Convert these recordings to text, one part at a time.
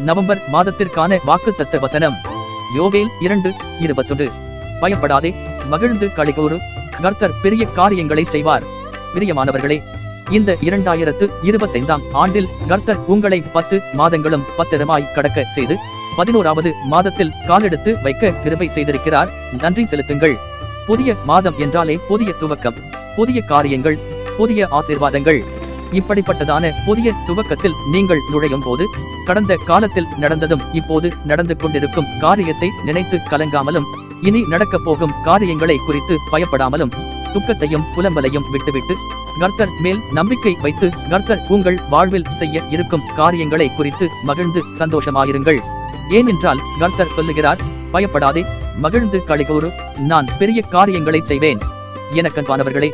November மாதத்திற்கான வாக்குத்தத்த வசனம் யோவேல் 2:21. பயப்படாதே, மகிழ்ந்து களிகூரு, கர்த்தர் பெரிய காரியங்களை செய்வார். பிரியமானவர்களே, இந்த 2025ஆம் ஆண்டில் கர்த்தர் உங்களை 10 மாதங்களும் பத்திரமாய் கடக்க செய்து 11வது மாதத்தில் காலெடுத்து வைக்க கிருபை செய்திருக்கிறார். நன்றி செலுத்துங்கள். புதிய மாதம் என்றாலே புதிய துவக்கம், புதிய காரியங்கள், புதிய ஆசீர்வாதங்கள். இப்படிப்பட்டதான புதிய துவக்கத்தில் நீங்கள் நுழையும் போது கடந்த காலத்தில் நடந்ததும் இப்போது நடந்து கொண்டிருக்கும் காரியத்தை நினைத்து கலங்காமலும் இனி நடக்கப் போகும் காரியங்களை குறித்து பயப்படாமலும் துக்கத்தையும் புலம்பலையும் விட்டுவிட்டு கர்த்தர் மேல் நம்பிக்கை வைத்து கர்த்தர் உங்கள் வாழ்வில் செய்ய இருக்கும் காரியங்களை குறித்து மகிழ்ந்து சந்தோஷமாயிருங்கள். ஏனென்றால் கர்த்தர் சொல்லுகிறார், பயப்படாதே, மகிழ்ந்து களிகூரு, நான் பெரிய காரியங்களை செய்வேன். எனக்கன்பானவர்களே,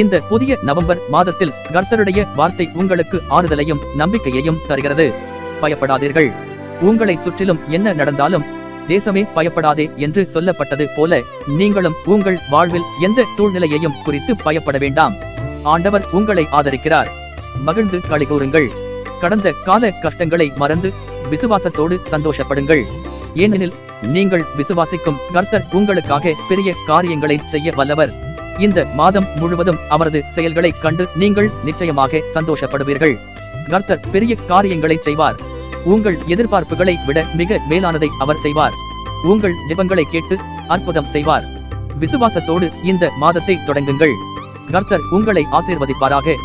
இந்த புதிய நவம்பர் மாதத்தில் கர்த்தருடைய வார்த்தை உங்களுக்கு ஆறுதலையும் நம்பிக்கையையும் தருகிறது. பயப்படாதீர்கள். உங்களை சுற்றிலும் என்ன நடந்தாலும் தேசமே பயப்படாதே என்று சொல்லப்பட்டது போல நீங்களும் உங்கள் வாழ்வில் எந்த சூழ்நிலையையும் குறித்து பயப்பட வேண்டாம். ஆண்டவர் உங்களை ஆதரிக்கிறார். மகிழ்ந்து களிகூருங்கள். கடந்த கால கஷ்டங்களை மறந்து விசுவாசத்தோடு சந்தோஷப்படுங்கள். ஏனெனில் நீங்கள் விசுவாசிக்கும் கர்த்தர் உங்களுக்காக பெரிய காரியங்களை செய்ய வல்லவர். இந்த மாதம் முழுவதும் அவரது செயல்களை கண்டு நீங்கள் நிச்சயமாக சந்தோஷப்படுவீர்கள். கர்த்தர் பெரிய காரியங்களை செய்வார். உங்கள் எதிர்பார்ப்புகளை விட மிக மேலானதை அவர் செய்வார். உங்கள் ஜெபங்களை கேட்டு அற்புதம் செய்வார். விசுவாசத்தோடு இந்த மாதத்தை தொடங்குங்கள். கர்த்தர் உங்களை ஆசீர்வதிப்பாராக.